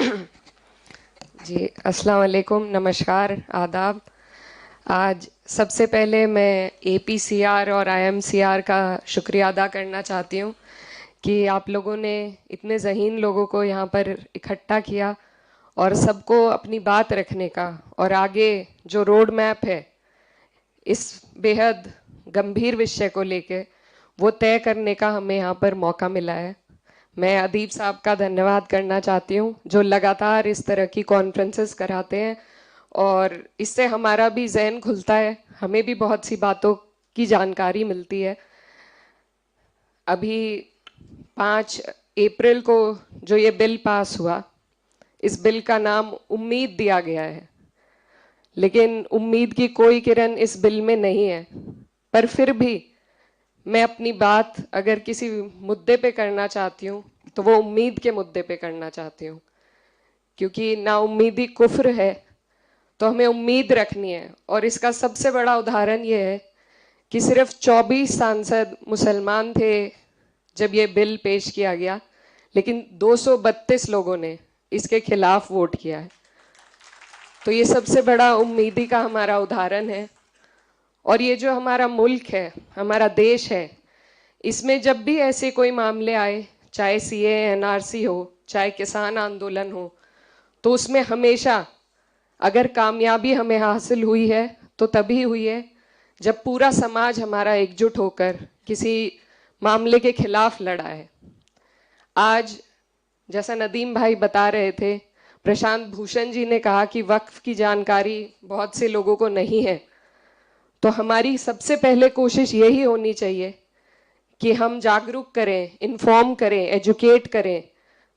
जी, अस्सलाम वालेकुम, नमस्कार, आदाब। आज सबसे पहले मैं एपीसीआर और आईएमसीआर का शुक्रिया अदा करना चाहती हूँ कि आप लोगों ने इतने ज़हीन लोगों को यहाँ पर इकट्ठा किया और सबको अपनी बात रखने का और आगे जो रोड मैप है इस बेहद गंभीर विषय को लेके वो तय करने का हमें यहाँ पर मौका मिला है। मैं अदीब साहब का धन्यवाद करना चाहती हूँ जो लगातार इस तरह की कॉन्फ्रेंसेस कराते हैं और इससे हमारा भी जहन खुलता है, हमें भी बहुत सी बातों की जानकारी मिलती है। अभी 5 अप्रैल को जो ये बिल पास हुआ, इस बिल का नाम उम्मीद दिया गया है, लेकिन उम्मीद की कोई किरण इस बिल में नहीं है। पर फिर भी मैं अपनी बात अगर किसी मुद्दे पे करना चाहती हूँ तो वो उम्मीद के मुद्दे पे करना चाहती हूँ, क्योंकि नाउम्मीदी कुफ्र है, तो हमें उम्मीद रखनी है। और इसका सबसे बड़ा उदाहरण ये है कि सिर्फ 24 सांसद मुसलमान थे जब ये बिल पेश किया गया, लेकिन 232 लोगों ने इसके खिलाफ वोट किया है। तो ये सबसे बड़ा उम्मीदी का हमारा उदाहरण है। और ये जो हमारा मुल्क है, हमारा देश है, इसमें जब भी ऐसे कोई मामले आए, चाहे सीए एनआरसी हो, चाहे किसान आंदोलन हो, तो उसमें हमेशा अगर कामयाबी हमें हासिल हुई है तो तभी हुई है जब पूरा समाज हमारा एकजुट होकर किसी मामले के खिलाफ लड़ा है। आज जैसा नदीम भाई बता रहे थे, प्रशांत भूषण जी ने कहा कि वक्फ की जानकारी बहुत से लोगों को नहीं है, तो हमारी सबसे पहले कोशिश यही होनी चाहिए कि हम जागरूक करें, इन्फॉर्म करें, एजुकेट करें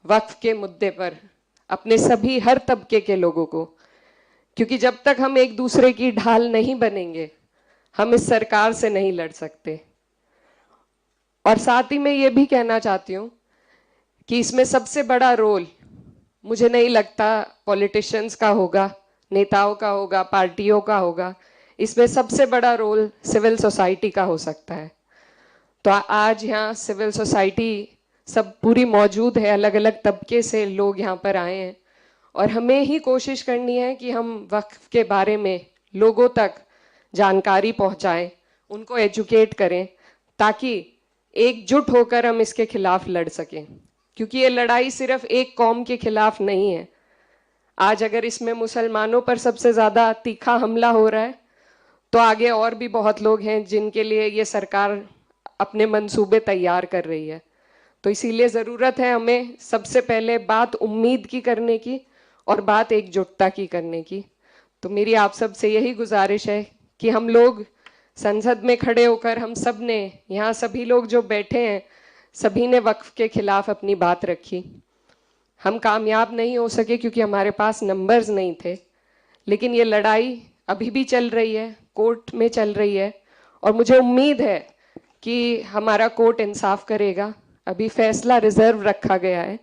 वक्फ के मुद्दे पर अपने सभी हर तबके के लोगों को, क्योंकि जब तक हम एक दूसरे की ढाल नहीं बनेंगे हम इस सरकार से नहीं लड़ सकते। और साथ ही मैं ये भी कहना चाहती हूँ कि इसमें सबसे बड़ा रोल मुझे नहीं लगता पॉलिटिशियंस का होगा, नेताओं का होगा, पार्टियों का होगा। इसमें सबसे बड़ा रोल सिविल सोसाइटी का हो सकता है। तो आज यहाँ सिविल सोसाइटी सब पूरी मौजूद है, अलग अलग तबके से लोग यहाँ पर आए हैं और हमें ही कोशिश करनी है कि हम वक्फ के बारे में लोगों तक जानकारी पहुंचाएं, उनको एजुकेट करें, ताकि एकजुट होकर हम इसके खिलाफ लड़ सकें। क्योंकि ये लड़ाई सिर्फ एक कौम के खिलाफ नहीं है। आज अगर इसमें मुसलमानों पर सबसे ज्यादा तीखा हमला हो रहा है, तो आगे और भी बहुत लोग हैं जिनके लिए ये सरकार अपने मंसूबे तैयार कर रही है। तो इसीलिए ज़रूरत है हमें सबसे पहले बात उम्मीद की करने की और बात एकजुटता की करने की। तो मेरी आप सब से यही गुजारिश है कि हम लोग संसद में खड़े होकर हम सब ने, यहाँ सभी लोग जो बैठे हैं, सभी ने वक्फ के खिलाफ अपनी बात रखी। हम कामयाब नहीं हो सके क्योंकि हमारे पास नंबर्स नहीं थे, लेकिन ये लड़ाई अभी भी चल रही है, कोर्ट में चल रही है और मुझे उम्मीद है कि हमारा कोर्ट इंसाफ करेगा। अभी फैसला रिजर्व रखा गया है।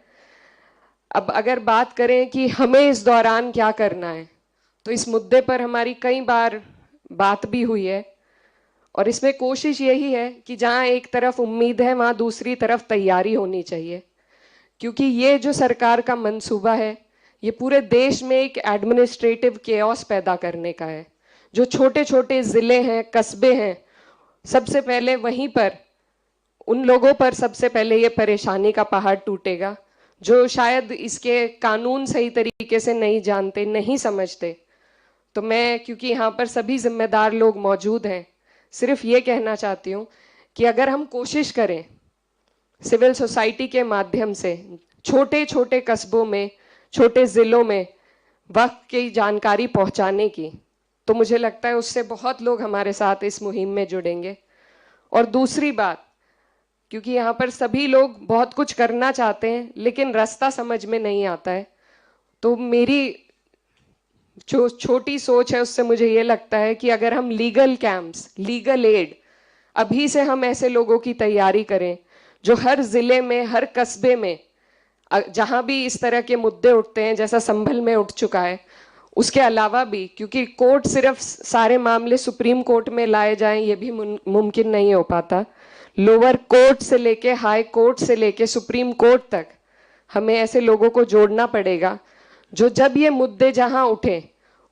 अब अगर बात करें कि हमें इस दौरान क्या करना है, तो इस मुद्दे पर हमारी कई बार बात भी हुई है और इसमें कोशिश यही है कि जहां एक तरफ उम्मीद है वहां दूसरी तरफ तैयारी होनी चाहिए। क्योंकि ये जो सरकार का मंसूबा है, ये पूरे देश में एक एडमिनिस्ट्रेटिव केओस पैदा करने का है। जो छोटे छोटे जिले हैं, कस्बे हैं, सबसे पहले वहीं पर उन लोगों पर सबसे पहले ये परेशानी का पहाड़ टूटेगा जो शायद इसके कानून सही तरीके से नहीं जानते, नहीं समझते। तो मैं, क्योंकि यहाँ पर सभी जिम्मेदार लोग मौजूद हैं, सिर्फ ये कहना चाहती हूँ कि अगर हम कोशिश करें सिविल सोसाइटी के माध्यम से छोटे छोटे कस्बों में, छोटे जिलों में वक्त की जानकारी पहुंचाने की, तो मुझे लगता है उससे बहुत लोग हमारे साथ इस मुहिम में जुड़ेंगे। और दूसरी बात, क्योंकि यहाँ पर सभी लोग बहुत कुछ करना चाहते हैं लेकिन रास्ता समझ में नहीं आता है, तो मेरी जो छोटी सोच है उससे मुझे ये लगता है कि अगर हम लीगल कैंप्स, लीगल एड अभी से हम ऐसे लोगों की तैयारी करें जो हर जिले में, हर कस्बे में जहां भी इस तरह के मुद्दे उठते हैं, जैसा संभल में उठ चुका है, उसके अलावा भी, क्योंकि कोर्ट सिर्फ सारे मामले सुप्रीम कोर्ट में लाए जाएं ये भी मुमकिन नहीं हो पाता। लोअर कोर्ट से लेके हाई कोर्ट से लेके सुप्रीम कोर्ट तक हमें ऐसे लोगों को जोड़ना पड़ेगा जो जब ये मुद्दे जहां उठे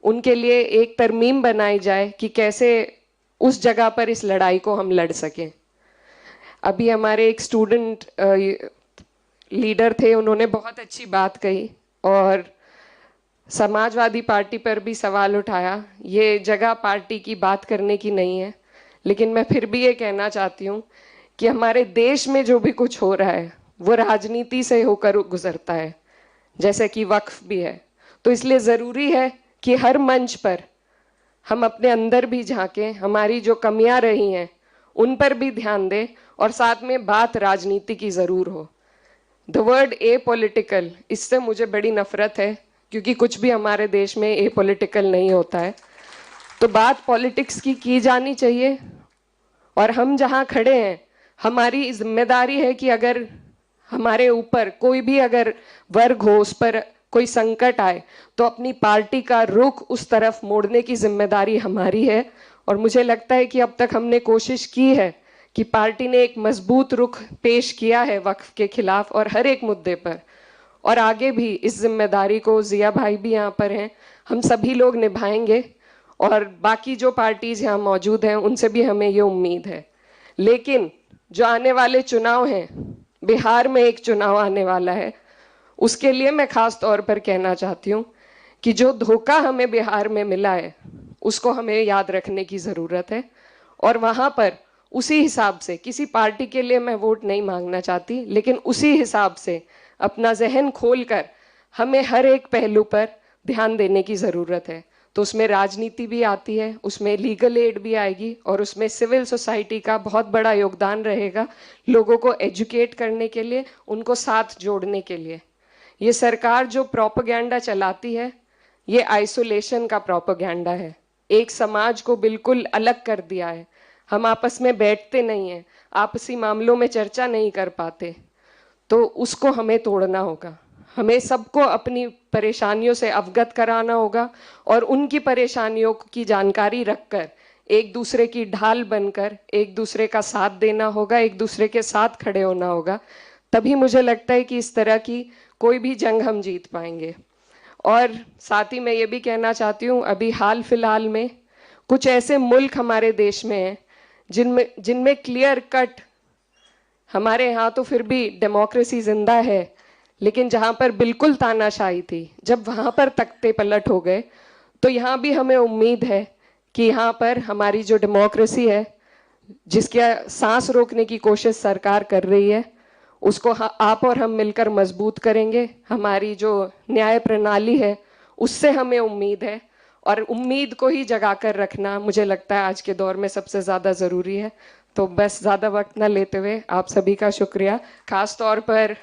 उनके लिए एक तरमीम बनाई जाए कि कैसे उस जगह पर इस लड़ाई को हम लड़ सकें। अभी हमारे एक स्टूडेंट लीडर थे, उन्होंने बहुत अच्छी बात कही और समाजवादी पार्टी पर भी सवाल उठाया। ये जगह पार्टी की बात करने की नहीं है, लेकिन मैं फिर भी ये कहना चाहती हूँ कि हमारे देश में जो भी कुछ हो रहा है वो राजनीति से होकर गुजरता है, जैसे कि वक्फ भी है। तो इसलिए ज़रूरी है कि हर मंच पर हम अपने अंदर भी झांकें, हमारी जो कमियां रही हैं उन पर भी ध्यान दें और साथ में बात राजनीति की ज़रूर हो। द वर्ड ए पॉलिटिकल, इससे मुझे बड़ी नफरत है क्योंकि कुछ भी हमारे देश में ए पॉलिटिकल नहीं होता है। तो बात पॉलिटिक्स की जानी चाहिए और हम जहां खड़े हैं हमारी जिम्मेदारी है कि अगर हमारे ऊपर कोई भी अगर वर्ग हो, उस पर कोई संकट आए तो अपनी पार्टी का रुख उस तरफ मोड़ने की जिम्मेदारी हमारी है। और मुझे लगता है कि अब तक हमने कोशिश की है कि पार्टी ने एक मजबूत रुख पेश किया है वक्फ के खिलाफ और हर एक मुद्दे पर, और आगे भी इस जिम्मेदारी को, जिया भाई भी यहाँ पर हैं, हम सभी लोग निभाएंगे और बाकी जो पार्टीज यहाँ मौजूद हैं उनसे भी हमें ये उम्मीद है। लेकिन जो आने वाले चुनाव हैं, बिहार में एक चुनाव आने वाला है, उसके लिए मैं खास तौर पर कहना चाहती हूँ कि जो धोखा हमें बिहार में मिला है उसको हमें याद रखने की ज़रूरत है। और वहाँ पर उसी हिसाब से, किसी पार्टी के लिए मैं वोट नहीं मांगना चाहती, लेकिन उसी हिसाब से अपना जहन खोलकर हमें हर एक पहलू पर ध्यान देने की ज़रूरत है। तो उसमें राजनीति भी आती है, उसमें लीगल एड भी आएगी और उसमें सिविल सोसाइटी का बहुत बड़ा योगदान रहेगा लोगों को एजुकेट करने के लिए, उनको साथ जोड़ने के लिए। ये सरकार जो प्रोपेगेंडा चलाती है ये आइसोलेशन का प्रोपेगेंडा है, एक समाज को बिल्कुल अलग कर दिया है। हम आपस में बैठते नहीं हैं, आपसी मामलों में चर्चा नहीं कर पाते, तो उसको हमें तोड़ना होगा। हमें सबको अपनी परेशानियों से अवगत कराना होगा और उनकी परेशानियों की जानकारी रखकर एक दूसरे की ढाल बनकर एक दूसरे का साथ देना होगा, एक दूसरे के साथ खड़े होना होगा। तभी मुझे लगता है कि इस तरह की कोई भी जंग हम जीत पाएंगे। और साथ ही मैं ये भी कहना चाहती हूँ, अभी हाल फिलहाल में कुछ ऐसे मुल्क हमारे देश में हैं जिनमें क्लियर कट, हमारे यहाँ तो फिर भी डेमोक्रेसी जिंदा है, लेकिन जहाँ पर बिल्कुल तानाशाही थी, जब वहाँ पर तख्ते पलट हो गए, तो यहाँ भी हमें उम्मीद है कि यहाँ पर हमारी जो डेमोक्रेसी है, जिसके सांस रोकने की कोशिश सरकार कर रही है, उसको आप और हम मिलकर मजबूत करेंगे। हमारी जो न्याय प्रणाली है उससे हमें उम्मीद है और उम्मीद को ही जगा कर रखना मुझे लगता है आज के दौर में सबसे ज़्यादा ज़रूरी है। तो बस ज़्यादा वक्त न लेते हुए आप सभी का शुक्रिया, खास तौर पर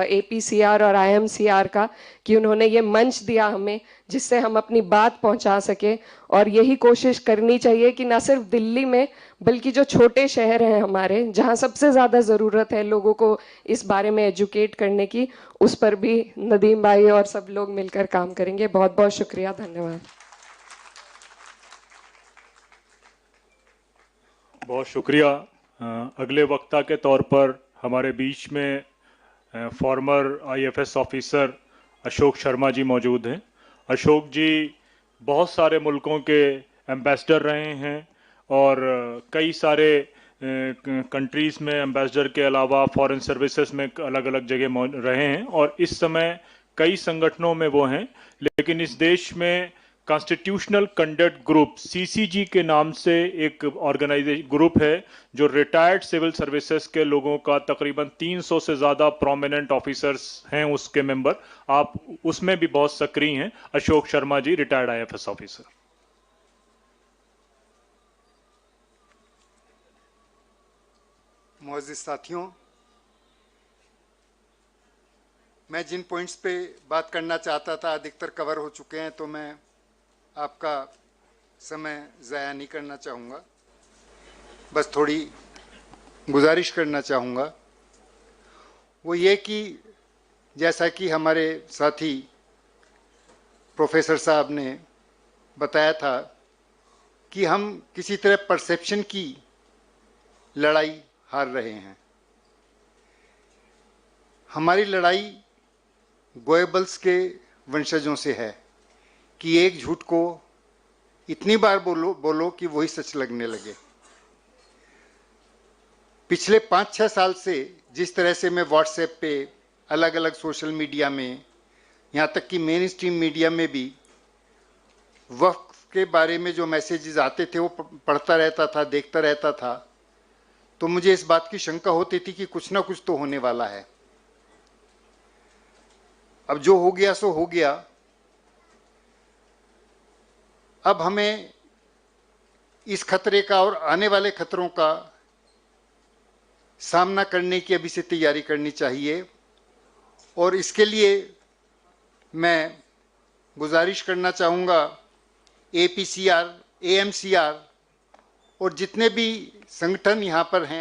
APCR और IMCR का, कि उन्होंने ये मंच दिया हमें जिससे हम अपनी बात पहुंचा सके। और यही कोशिश करनी चाहिए कि ना सिर्फ दिल्ली में बल्कि जो छोटे शहर हैं हमारे, जहां सबसे ज़्यादा ज़रूरत है लोगों को इस बारे में एजुकेट करने की, उस पर भी नदीम भाई और सब लोग मिलकर काम करेंगे। बहुत बहुत शुक्रिया, धन्यवाद। बहुत शुक्रिया। अगले वक्ता के तौर पर हमारे बीच में former IFS officer Ashok Sharma ji मौजूद हैं। अशोक जी बहुत सारे मुल्कों के एम्बेसडर रहे हैं और कई सारे कंट्रीज़ में एम्बेसडर के अलावा फॉरेन सर्विसेज में अलग अलग जगह रहे हैं और इस समय कई संगठनों में वो हैं। लेकिन इस देश में कॉन्स्टिट्यूशनल कंडक्ट ग्रुप CCG के नाम से एक ऑर्गेनाइजेशन ग्रुप है जो रिटायर्ड सिविल सर्विसेज के लोगों का तकरीबन 300 से ज़्यादा प्रोमिनेंट ऑफिसर्स हैं उसके मेंबर। आप उसमें भी बहुत सक्रिय हैं। अशोक शर्मा जी, रिटायर्ड IFS ऑफिसर। मुअज़्ज़िज़ साथियों, मैं जिन पॉइंट्स पे बात करना चाहता था अधिकतर कवर हो चुके हैं, तो मैं आपका समय ज़ाया नहीं करना चाहूँगा। बस थोड़ी गुजारिश करना चाहूँगा, वो ये कि जैसा कि हमारे साथी प्रोफेसर साहब ने बताया था कि हम किसी तरह परसेप्शन की लड़ाई हार रहे हैं। हमारी लड़ाई गोएबल्स के वंशजों से है कि एक झूठ को इतनी बार बोलो कि वही सच लगने लगे। पिछले 5-6 साल से जिस तरह से मैं व्हाट्सएप पे, अलग अलग सोशल मीडिया में, यहाँ तक कि मेन स्ट्रीम मीडिया में भी वक्फ के बारे में जो मैसेजेस आते थे वो पढ़ता रहता था, देखता रहता था, तो मुझे इस बात की शंका होती थी कि कुछ ना कुछ तो होने वाला है। अब जो हो गया सो हो गया। अब हमें इस खतरे का और आने वाले खतरों का सामना करने की अभी से तैयारी करनी चाहिए, और इसके लिए मैं गुजारिश करना चाहूँगा APCR, AMCR और जितने भी संगठन यहाँ पर हैं,